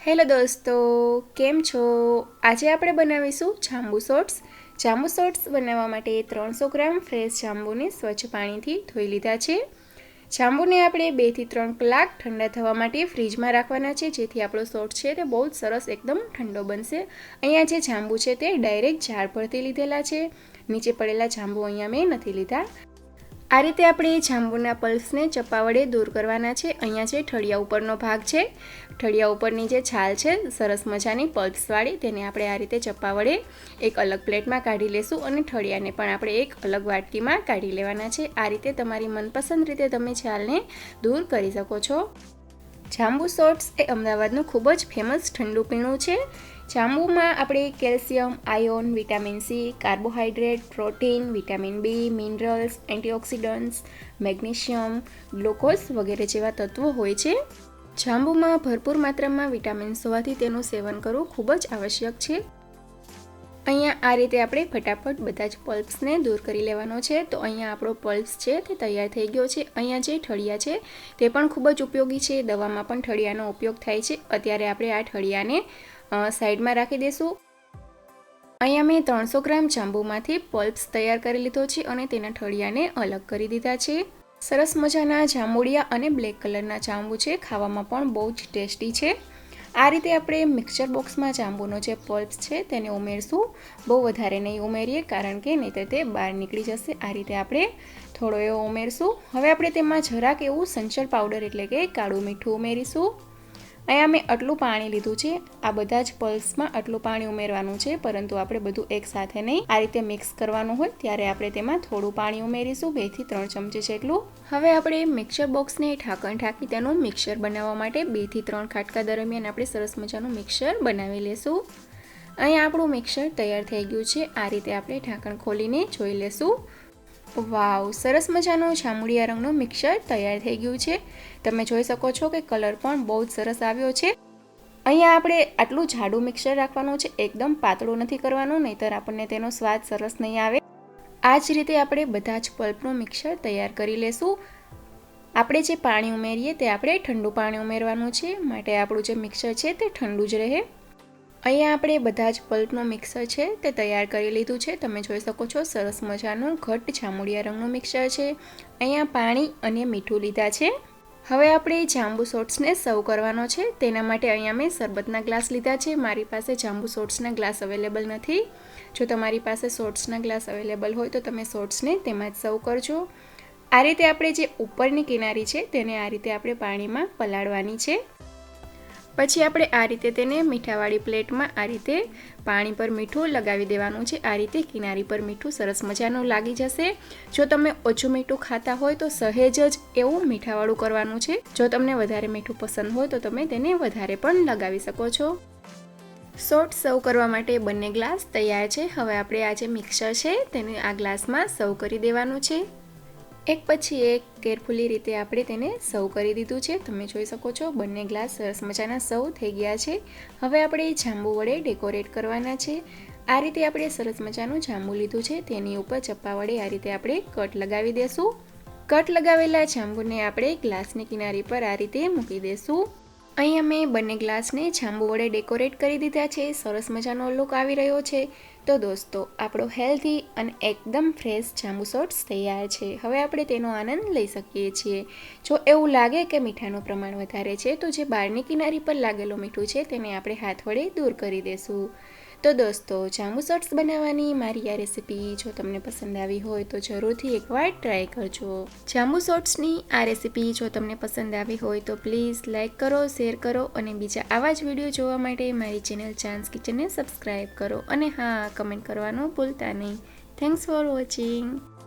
Hello દોસ્તો, કેમ છો? આજે આપણે બનાવીશું જાંબુ શોર્ટ્સ. જાંબુ શોર્ટ્સ બનાવવા માટે 300 ગ્રામ ફ્રેશ જાંબુને સ્વચ્છ પાણીથી ધોઈ લીધા છે. જાંબુને આપણે 2 થી 3 કલાક ઠંડા થવા માટે ફ્રીજમાં રાખવાના છે, જેથી આપણો શોર્ટ્સ છે તે બહુ જ સરસ એકદમ ઠંડો બનશે. અહીંયા જે જાંબુ છે તે ડાયરેક્ટ ઝાડ પરથી લીધેલા છે. નીચે પડેલા જાંબુ અહીંયા મેં નથી લીધા. આ રીતે આપણે જાંબુના પલ્પ્સને ચપ્પા વડે દૂર કરવાના છે. અહીંયા જે ઠળિયા ઉપરનો ભાગ છે, ઠળિયા ઉપરની જે છાલ છે સરસ મજાની પલ્પ્સવાળી, તેને આપણે આ રીતે ચપ્પા વડે એક અલગ પ્લેટમાં કાઢી લેશું અને ઠળિયાને પણ આપણે એક અલગ વાટકીમાં કાઢી લેવાના છે. આ રીતે તમારી મનપસંદ રીતે તમે છાલને દૂર કરી શકો છો. જાંબુ શોર્ટ્સ એ અમદાવાદનું ખૂબ જ ફેમસ ઠંડુ પીણું છે. જાંબુમાં આપણે calcium, iron, vitamin C, carbohydrate, protein, vitamin B, minerals, antioxidants, magnesium, glucose વગેરે જેવા તત્વો હોય છે. જાંબુમાં ભરપૂર માત્રામાં વિટામિન્સ હોવાથી તેનું સેવન કરવું ખૂબ જ આવશ્યક છે. અહીંયા આ રીતે આપણે ફટાફટ બધા જ પલ્પ્સને દૂર કરી લેવાનો છે. તો અહીંયા આપણો પલ્પ્સ છે તે તૈયાર થઈ ગયો છે. અહીંયા જે ઠળિયા છે તે પણ ખૂબ જ ઉપયોગી છે. દવામાં પણ ઠળિયાનો ઉપયોગ થાય છે. અત્યારે આપણે આ ઠળિયાને સાઈડમાં રાખી દઈશું. અહીંયા મેં 300 ગ્રામ જાંબુમાંથી પલ્પ્સ તૈયાર કરી લીધો છે અને તેના ઠળિયાને અલગ કરી દીધા છે. સરસ મજાના જાંબુડિયા અને બ્લેક કલરના જાંબુ છે, ખાવામાં પણ બહુ જ ટેસ્ટી છે. આ રીતે આપણે મિક્સર બોક્સમાં જાંબુનો જે પલ્પ્સ છે તેને ઉમેરશું. બહુ વધારે નહીં ઉમેરીએ, કારણ કે નહીંતર તે બહાર નીકળી જશે. આ રીતે આપણે થોડો એવો ઉમેરશું. હવે આપણે તેમાં જરાક એવું સંચળ પાવડર એટલે કે કાળું મીઠું ઉમેરીશું. અહીંયા મેં આટલું પાણી લીધું છે. આ બધા જ પલ્સમાં આટલું પાણી ઉમેરવાનું છે, પરંતુ આપણે બધું એકસાથે નહીં, આ રીતે મિક્સ કરવાનું હોય ત્યારે આપણે તેમાં થોડું પાણી ઉમેરીશું, 2 થી 3 ચમચી જેટલું. હવે આપણે મિક્સર બોક્સને ઢાંકણ ઢાંકી તેનું મિક્સર બનાવવા માટે 2 થી 3 ખાટકા દરમિયાન આપણે સરસ મજાનું મિક્સર બનાવી લેશું. અહીંયા આપણું મિક્સર તૈયાર થઈ ગયું છે. આ રીતે આપણે ઢાંકણ ખોલીને જોઈ લેશું. વાવ, સરસ મજાનું જાંબુડિયા રંગનું મિક્સર તૈયાર થઈ ગયું છે. તમે જોઈ શકો છો કે કલર પણ બહુ જ સરસ આવ્યો છે. અહીંયા આપણે આટલું જાડું મિક્સર રાખવાનું છે, એકદમ પાતળું નથી કરવાનું, નહીંતર આપણને તેનો સ્વાદ સરસ નહીં આવે. આ જ રીતે આપણે બધા જ પલ્પનું મિક્સર તૈયાર કરી લેશું. આપણે જે પાણી ઉમેરીએ તે આપણે ઠંડુ પાણી ઉમેરવાનું છે, માટે આપણું જે મિક્સર છે તે ઠંડુ જ રહે. અહીંયા આપણે બધા જ પલ્પનું મિક્સર છે તે તૈયાર કરી લીધું છે. તમે જોઈ શકો છો સરસ મજાનું ઘટ્ટ જાંબુડિયા રંગનું મિક્સર છે. અહીંયા પાણી અને મીઠું લીધા છે. હવે આપણે જાંબુ શોર્ટ્સને સર્વ કરવાનો છે. તેના માટે અહીંયા મેં શરબતના ગ્લાસ લીધા છે. મારી પાસે જાંબુ શોર્ટ્સના ગ્લાસ અવેલેબલ નથી. જો તમારી પાસે શોર્ટ્સના ગ્લાસ અવેલેબલ હોય તો તમે શોર્ટ્સને તેમાં જ સર્વ કરજો. આ રીતે આપણે જે ઉપરની કિનારી છે તેને આ રીતે આપણે પાણીમાં પલાળવાની છે. પછી આપણે આ રીતે તેને મીઠાવાળી પ્લેટમાં આ રીતે પાણી પર મીઠું લગાવી દેવાનું છે. આ રીતે કિનારી પર મીઠું સરસ મજાનું લાગી જશે. જો તમે ઓછું મીઠું ખાતા હોય તો સહેજ જ એવું મીઠાવાળું કરવાનું છે. જો તમને વધારે મીઠું પસંદ હોય તો તમે તેને વધારે પણ લગાવી શકો છો. શોર્ટ સર્વ કરવા માટે બંને ગ્લાસ તૈયાર છે. હવે આપણે આ જે મિક્સર છે તેને આ ગ્લાસમાં સર્વ કરી દેવાનું છે. એક પછી એક કેરફુલી રીતે આપણે તેને સર્વ કરી દીધું છે. તમે જોઈ શકો છો બંને ગ્લાસ સરસ મજાના સર્વ થઈ ગયા છે. હવે આપણે જાંબુ વડે ડેકોરેટ કરવાના છે. આ રીતે આપણે સરસ મજાનું જાંબુ લીધું છે, તેની ઉપર ચપ્પા વડે આ રીતે આપણે કટ લગાવી દેશું. કટ લગાવેલા જાંબુને આપણે ગ્લાસની કિનારી પર આ રીતે મૂકી દેશું. અહીંયા મેં બંને ગ્લાસને જાંબુ વડે ડેકોરેટ કરી દીધા છે. સરસ મજાનો લુક આવી રહ્યો છે. તો દોસ્તો, આપણો હેલ્ધી અને એકદમ ફ્રેશ જાંબુ શોર્ટ્સ તૈયાર છે. હવે આપણે તેનો આનંદ લઈ શકીએ છીએ. જો એવું લાગે કે મીઠાનું પ્રમાણ વધારે છે તો જે બહારની કિનારી પર લાગેલું મીઠું છે તેને આપણે હાથ વડે દૂર કરી દેશું. તો દોસ્તો, જાંબુ શોર્ટ્સ બનાવવાની મારી આ રેસીપી જો તમને પસંદ આવી હોય તો જરૂરથી એકવાર ટ્રાય કરજો. જાંબુ શોર્ટ્સની આ રેસીપી જો તમને પસંદ આવી હોય તો પ્લીઝ લાઇક કરો, શેર કરો અને બીજા આવા જ વિડીયો જોવા માટે મારી ચેનલ ચાન્સ કિચનને સબસ્ક્રાઈબ કરો. અને હા, કમેન્ટ કરવાનું ભૂલતા નહીં. Thanks for watching.